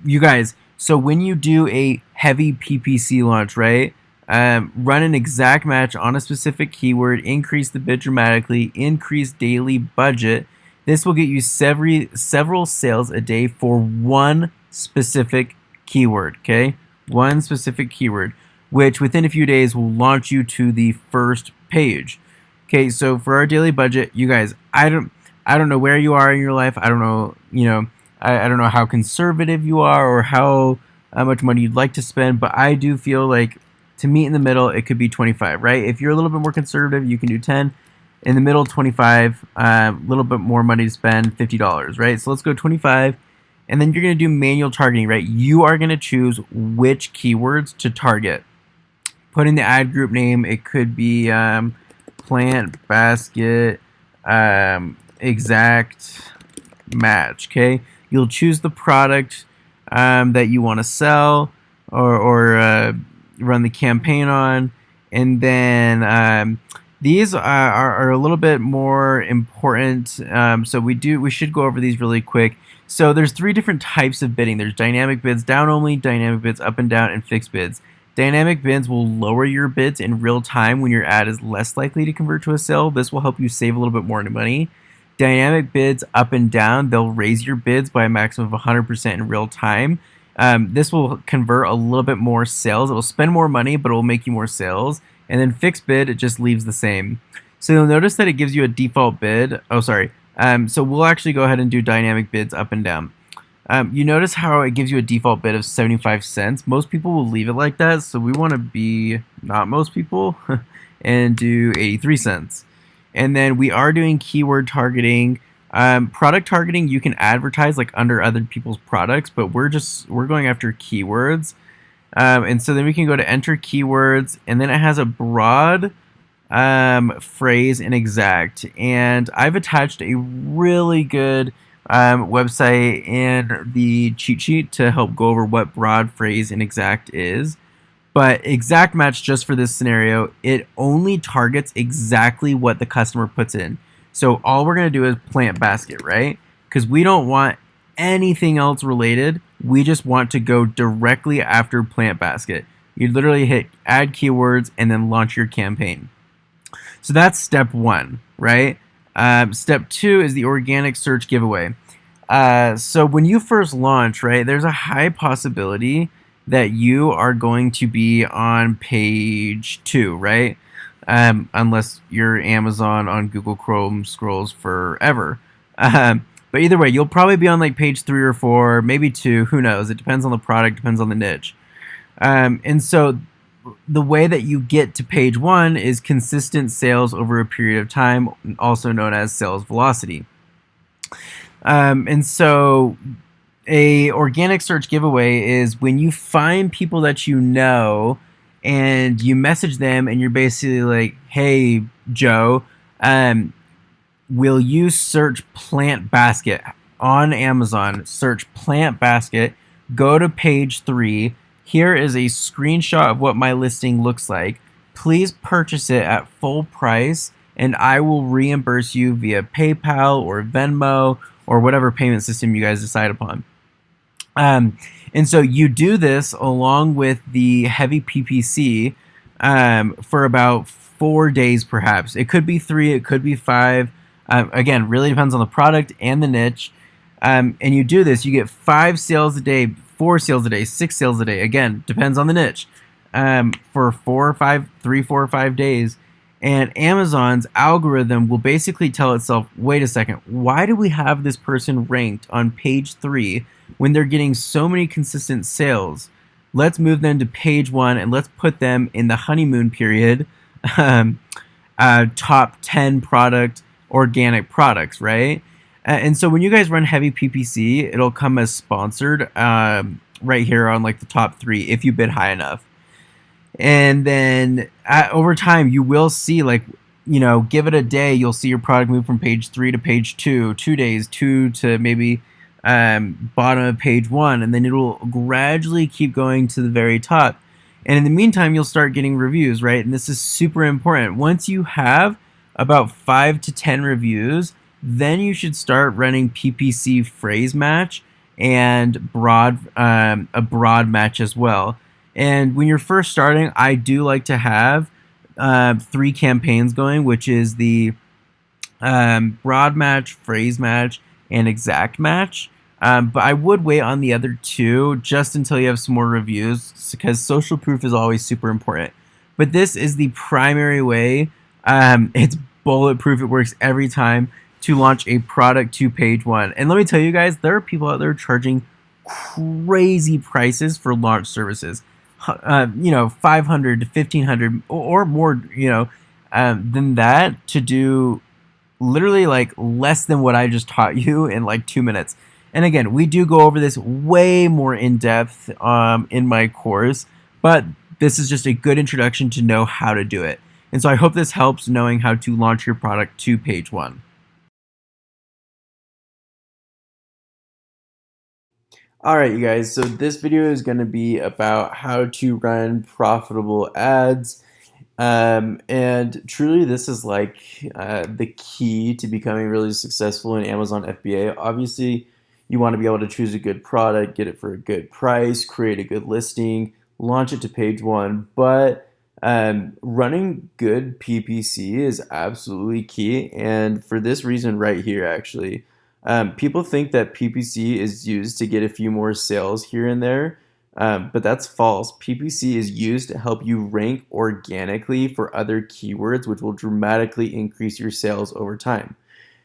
you guys, so when you do a heavy PPC launch, right? Run an exact match on a specific keyword, increase the bid dramatically, increase daily budget. This will get you several sales a day for one specific keyword, okay? One specific keyword, which within a few days will launch you to the first page. Okay, so for our daily budget, you guys, I don't know where you are in your life. I don't know, I don't know how conservative you are or how much money you'd like to spend, but I do feel like to meet in the middle, it could be 25, right? If you're a little bit more conservative, you can do 10. In the middle, 25, a little bit more money to spend, $50, right? So let's go 25, and then you're going to do manual targeting, right? You are going to choose which keywords to target. Put in the ad group name. It could be plant basket exact match, okay? You'll choose the product that you want to sell or run the campaign on, and then these are a little bit more important, so we should go over these really quick. So there's 3 different types of bidding. There's dynamic bids, down only, dynamic bids, up and down, and fixed bids. Dynamic bids will lower your bids in real time when your ad is less likely to convert to a sale. This will help you save a little bit more money. Dynamic bids up and down, they'll raise your bids by a maximum of 100% in real time. This will convert a little bit more sales. It will spend more money, but it will make you more sales. And then fixed bid, it just leaves the same. So you'll notice that it gives you a default bid. Oh, sorry. So we'll actually go ahead and do dynamic bids up and down. You notice how it gives you a default bid of 75 cents. Most people will leave it like that, so we want to be not most people and do 83 cents. And then we are doing keyword targeting. Product targeting, you can advertise like under other people's products, but we're going after keywords. And so then we can go to enter keywords, and then it has a broad phrase and exact. And I've attached a really good website and the cheat sheet to help go over what broad phrase and exact is. But exact match, just for this scenario, it only targets exactly what the customer puts in. So all we're going to do is plant basket, right? Because we don't want anything else related. We just want to go directly after plant basket. You literally hit add keywords and then launch your campaign. So that's step 1, right? Step 2 is the organic search giveaway. So when you first launch, right, there's a high possibility that you are going to be on page 2, right? Unless your Amazon on Google Chrome scrolls forever. But either way, you'll probably be on like page 3 or 4, maybe 2, who knows? It depends on the product, depends on the niche. And so the way that you get to page 1 is consistent sales over a period of time, also known as sales velocity. And so a organic search giveaway is when you find people that you know and you message them, and you're basically like, "Hey, Joe, um, will you search plant basket on Amazon? Search plant basket. Go to page 3. Here is a screenshot of what my listing looks like. Please purchase it at full price, and I will reimburse you via PayPal or Venmo or whatever payment system you guys decide upon." Um, and so you do this along with the heavy PPC for about 4 days, perhaps. It could be 3, it could be 5. Again, really depends on the product and the niche. And you do this, you get 5 sales a day, 4 sales a day, 6 sales a day. Again, depends on the niche. For 4 or 5, 3, 4 or 5 days. And Amazon's algorithm will basically tell itself, wait a second, why do we have this person ranked on page 3 when they're getting so many consistent sales? Let's move them to page 1 and let's put them in the honeymoon period, top 10 product organic products, right? And so when you guys run heavy PPC, it'll come as sponsored right here on like the top 3 if you bid high enough. And then over time, you will see, like, give it a day, you'll see your product move from page 3 to page 2, 2 days, 2 to maybe bottom of page 1, and then it'll gradually keep going to the very top. And in the meantime, you'll start getting reviews, right? And this is super important. Once you have about 5 to 10 reviews, then you should start running PPC phrase match and a broad match as well. And when you're first starting, I do like to have 3 campaigns going, which is the broad match, phrase match, and exact match. But I would wait on the other 2 just until you have some more reviews, because social proof is always super important. But this is the primary way. It's bulletproof. It works every time to launch a product to page 1. And let me tell you guys, there are people out there charging crazy prices for launch services. 500 to 1500 or more, than that, to do literally like less than what I just taught you in like 2 minutes. And again, we do go over this way more in depth in my course, but this is just a good introduction to know how to do it. And so I hope this helps knowing how to launch your product to page 1. Alright, you guys, so this video is going to be about how to run profitable ads. And truly, this is like the key to becoming really successful in Amazon FBA. Obviously, you want to be able to choose a good product, get it for a good price, create a good listing, launch it to page 1. But running good PPC is absolutely key. And for this reason right here, actually, people think that PPC is used to get a few more sales here and there, but that's false. PPC is used to help you rank organically for other keywords, which will dramatically increase your sales over time,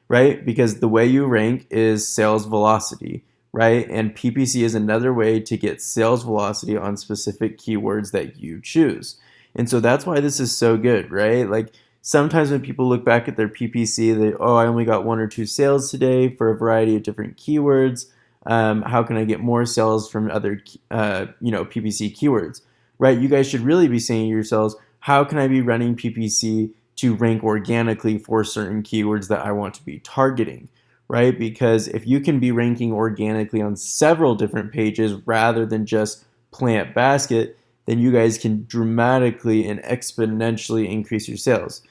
right? Because the way you rank is sales velocity, right? And PPC is another way to get sales velocity on specific keywords that you choose. And so that's why this is so good, right? Like, sometimes when people look back at their PPC, I only got 1 or 2 sales today for a variety of different keywords. How can I get more sales from other, PPC keywords, right? You guys should really be saying to yourselves, how can I be running PPC to rank organically for certain keywords that I want to be targeting, right? Because if you can be ranking organically on several different pages rather than just plant basket, then you guys can dramatically and exponentially increase your sales.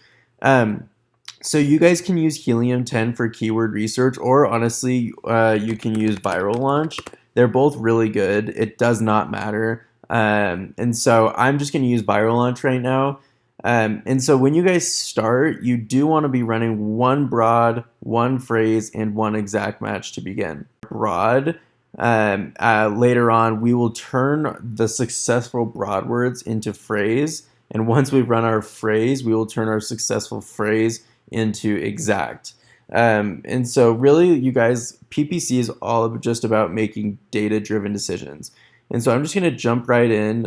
So you guys can use Helium 10 for keyword research, or honestly, you can use Viral Launch. They're both really good. It does not matter. And so I'm just going to use Viral Launch right now. And so when you guys start, you do want to be running 1 broad, 1 phrase, and 1 exact match to begin. Broad. Later on, we will turn the successful broad words into phrase. And once we've run our phrase, we will turn our successful phrase into exact. And so really, you guys, PPC is all just about making data-driven decisions. And so I'm just going to jump right in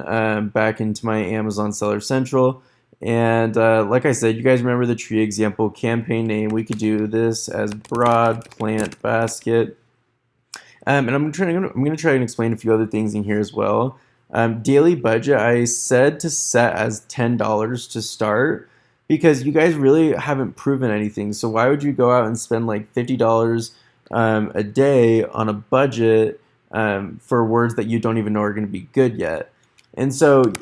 back into my Amazon Seller Central. And like I said, you guys remember the tree example, campaign name. We could do this as broad plant basket. And I'm going to try and explain a few other things in here as well. Daily budget, I said to set as $10 to start because you guys really haven't proven anything. So why would you go out and spend like $50 a day on a budget for words that you don't even know are going to be good yet? And so,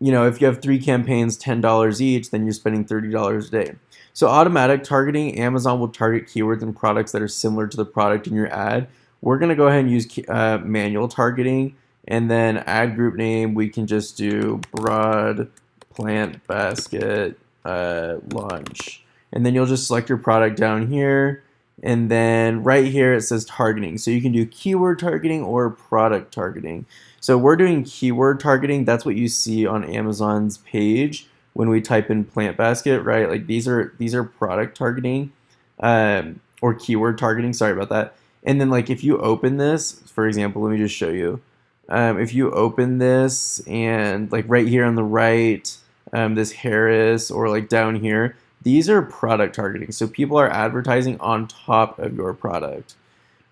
if you have 3 campaigns, $10 each, then you're spending $30 a day. So automatic targeting, Amazon will target keywords and products that are similar to the product in your ad. We're going to go ahead and use manual targeting. And then ad group name, we can just do broad plant basket lunch. And then you'll just select your product down here. And then right here it says targeting. So you can do keyword targeting or product targeting. So we're doing keyword targeting. That's what you see on Amazon's page when we type in plant basket, right? Like these are product targeting or keyword targeting. Sorry about that. And then like if you open this, for example, let me just show you. If you open this and like right here on the right, this Harris or like down here, these are product targeting. So people are advertising on top of your product.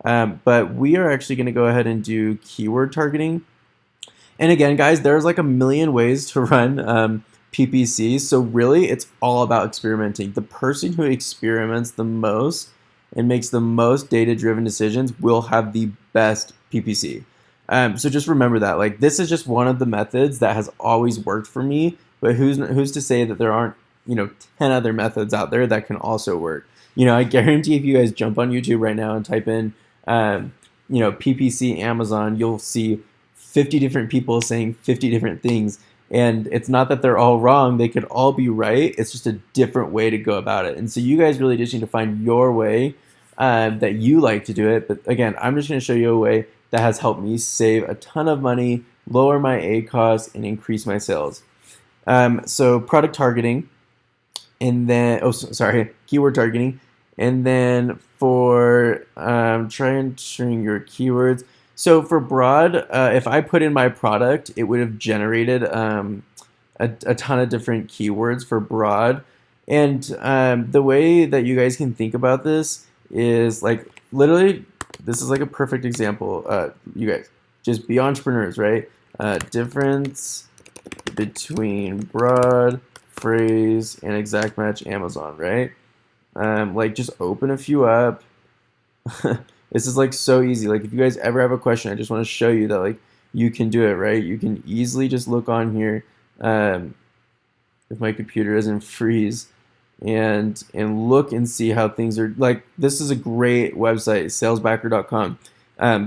But we are actually going to go ahead and do keyword targeting. And again, guys, there's like a million ways to run PPC. So really, it's all about experimenting. The person who experiments the most and makes the most data-driven decisions will have the best PPC. So just remember that. Like this is just one of the methods that has always worked for me. But who's to say that there aren't 10 other methods out there that can also work? I guarantee if you guys jump on YouTube right now and type in PPC Amazon, you'll see 50 different people saying 50 different things. And it's not that they're all wrong. They could all be right. It's just a different way to go about it. And so you guys really just need to find your way that you like to do it. But again, I'm just going to show you a way that has helped me save a ton of money, lower my ACoS, and increase my sales. So product targeting, and then, keyword targeting. And then for try entering your keywords. So for broad, if I put in my product, it would have generated a ton of different keywords for broad. And the way that you guys can think about this is like literally, this is like a perfect example. You guys just be entrepreneurs, right? Difference between broad, phrase, and exact match Amazon, right? Like just open a few up. This is like so easy. Like if you guys ever have a question, I just want to show you that like you can do it, right? You can easily just look on here. If my computer doesn't freeze, and look and see how things are. Like this is a great website, salesbacker.com.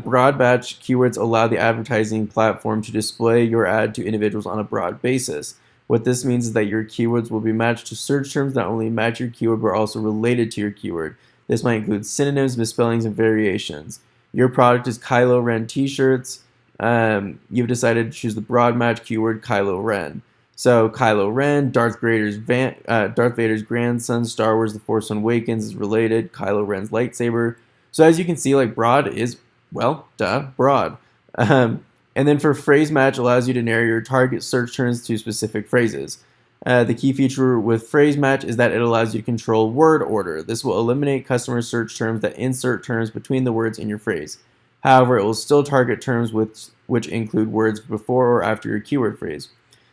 Broad batch keywords allow the advertising platform to display your ad to individuals on a broad basis. What this means is that your keywords will be matched to search terms that not only match your keyword but are also related to your keyword. This might include synonyms, misspellings, and variations. Your product is Kylo Ren t-shirts. You've decided to choose the broad match keyword Kylo Ren. So Kylo Ren, Darth Vader's grandson, Star Wars The Force Awakens is related, Kylo Ren's lightsaber. So as you can see, like broad is, well, broad. And then for phrase match allows you to narrow your target search terms to specific phrases. The key feature with phrase match is that it allows you to control word order. This will eliminate customer search terms that insert terms between the words in your phrase. However, it will still target terms which include words before or after your keyword phrase.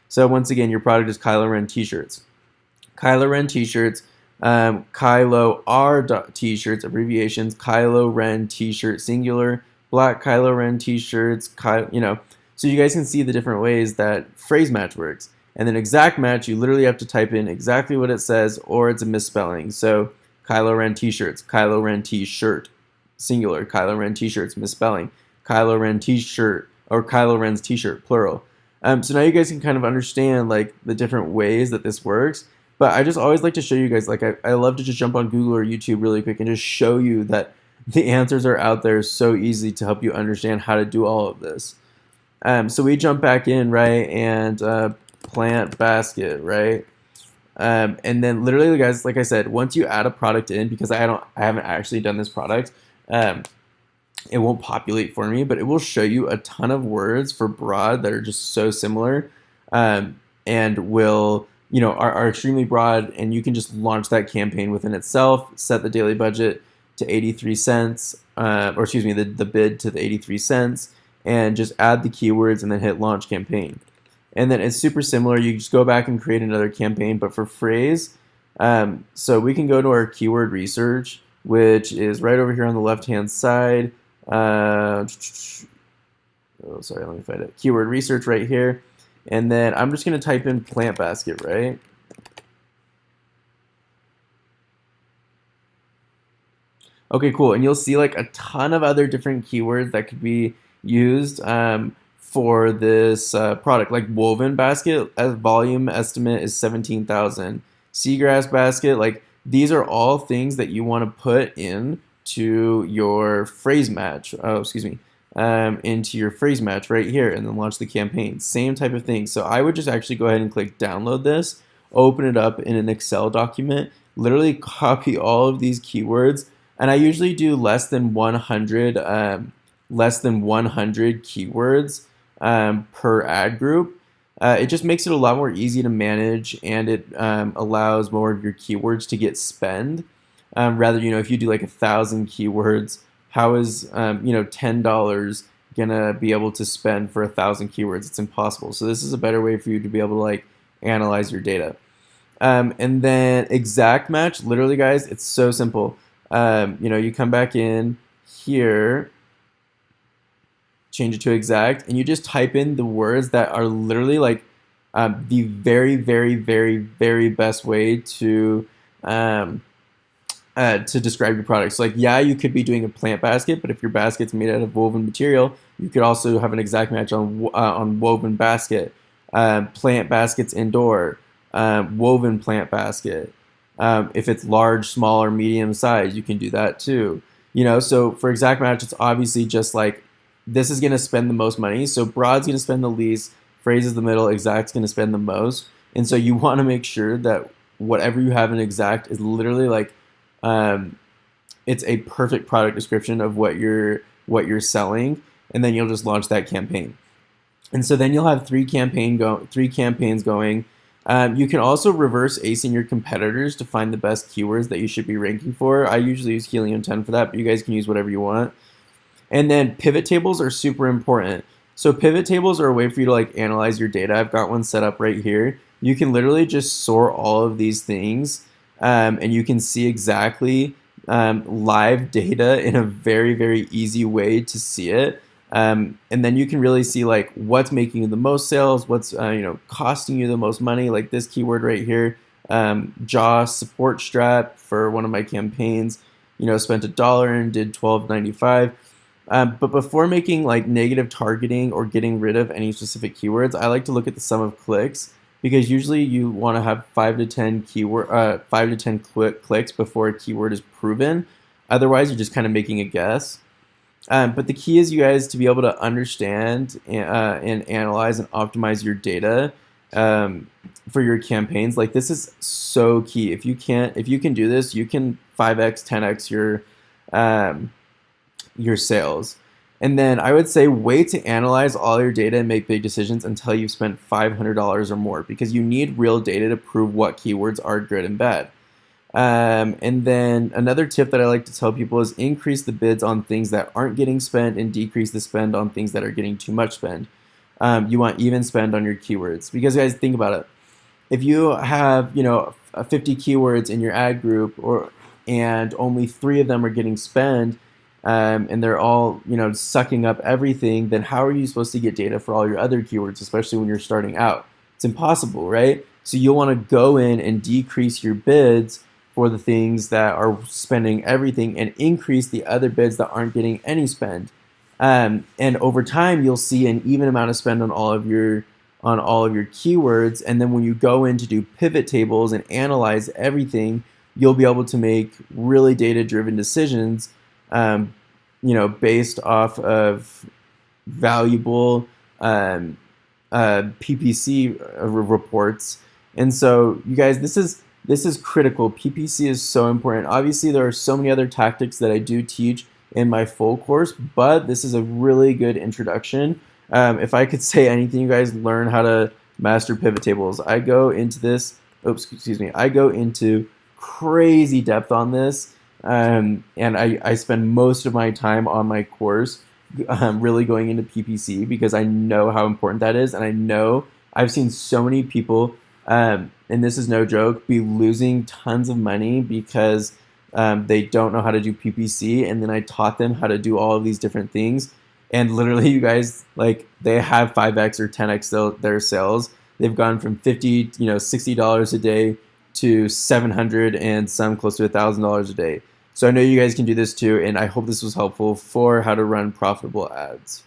So once again, your product is Kylo Ren t-shirts. Kylo Ren t-shirts, Kylo R t-shirts, abbreviations, Kylo Ren t-shirt singular, black Kylo Ren t-shirts, so you guys can see the different ways that phrase match works. And then exact match, you literally have to type in exactly what it says or it's a misspelling. So Kylo Ren t-shirts, Kylo Ren t-shirt, singular, Kylo Ren t-shirts, misspelling, Kylo Ren t-shirt, or Kylo Ren's t-shirt, plural. So now you guys can kind of understand like the different ways that this works. But I just always like to show you guys, like I love to just jump on Google or YouTube really quick and just show you that the answers are out there so easy to help you understand how to do all of this. So we jump back in, right, and plant basket, right? And then literally, guys, like I said, once you add a product in, because I haven't actually done this product, it won't populate for me, but it will show you a ton of words for broad that are just so similar, and will, are extremely broad, and you can just launch that campaign within itself, set the daily budget to 83 cents, or excuse me, the bid to the 83 cents, and just add the keywords and then hit launch campaign. And then it's super similar. You just go back and create another campaign, but for phrase, so we can go to our keyword research, which is right over here on the left-hand side. Oh, sorry, let me find it. Keyword research right here. And then I'm just going to type in plant basket, right? Okay, cool. And you'll see like a ton of other different keywords that could be used for this product. Like woven basket, as volume estimate is 17,000. Seagrass basket, like these are all things that you want to put in to your phrase match. Oh, excuse me. Into your phrase match right here, and then launch the campaign. Same type of thing. So I would just actually go ahead and click download this, open it up in an Excel document, literally copy all of these keywords, and I usually do less than 100 keywords per ad group. It just makes it a lot more easy to manage, and it allows more of your keywords to get spend. Rather, if you do like 1,000 keywords, how is $10 gonna be able to spend for 1,000 keywords? It's impossible. So this is a better way for you to be able to like analyze your data. And then exact match, literally guys, it's so simple. You come back in here, change it to exact, and you just type in the words that are literally like the very, very, very, very best way to describe your product. So like, yeah, you could be doing a plant basket, but if your basket's made out of woven material, you could also have an exact match on woven basket, plant baskets indoor, woven plant basket. If it's large, small, or medium size, you can do that too. So for exact match, it's obviously just like this is going to spend the most money. So broad's going to spend the least, phrase is the middle, exact's going to spend the most. And so you want to make sure that whatever you have in exact is literally like it's a perfect product description of what you're selling, and then you'll just launch that campaign. And so then you'll have three campaigns going. You can also reverse acing your competitors to find the best keywords that you should be ranking for. I usually use Helium 10 for that, but you guys can use whatever you want. And then pivot tables are super important. So pivot tables are a way for you to like analyze your data. I've got one set up right here. You can literally just sort all of these things, and you can see exactly live data in a very, very easy way to see it. And then you can really see like what's making you the most sales, what's costing you the most money. Like this keyword right here, jaw support strap for one of my campaigns. Spent $1 and did $12.95. But before making like negative targeting or getting rid of any specific keywords, I like to look at the sum of clicks, because usually you want to have 5 to 10 clicks before a keyword is proven. Otherwise, you're just kind of making a guess. But the key is you guys to be able to understand and analyze and optimize your data for your campaigns. Like this is so key. If you can do this, you can 5x, 10x your sales. And then I would say wait to analyze all your data and make big decisions until you've spent $500 or more, because you need real data to prove what keywords are good and bad. And then another tip that I like to tell people is increase the bids on things that aren't getting spent and decrease the spend on things that are getting too much spend. You want even spend on your keywords, because guys, think about it. If you have 50 keywords in your ad group, and only 3 of them are getting spent, and they're all sucking up everything, then how are you supposed to get data for all your other keywords, especially when you're starting out? It's impossible, right? So you'll want to go in and decrease your bids for the things that are spending everything, and increase the other bids that aren't getting any spend. And over time, you'll see an even amount of spend on all of your keywords. And then when you go in to do pivot tables and analyze everything, you'll be able to make really data-driven decisions, based off of valuable PPC reports. And so, you guys, this is critical. PPC is so important. Obviously, there are so many other tactics that I do teach in my full course, but this is a really good introduction. If I could say anything, you guys learn how to master pivot tables. I go into this. I go into crazy depth on this. And I spend most of my time on my course really going into PPC because I know how important that is, and I know I've seen so many people, and this is no joke, be losing tons of money because they don't know how to do PPC, and then I taught them how to do all of these different things, and literally, you guys, like, they have 5x or 10x their sales. They've gone from $60 a day to 700 and some close to $1,000 a day. So I know you guys can do this too, and I hope this was helpful for how to run profitable ads.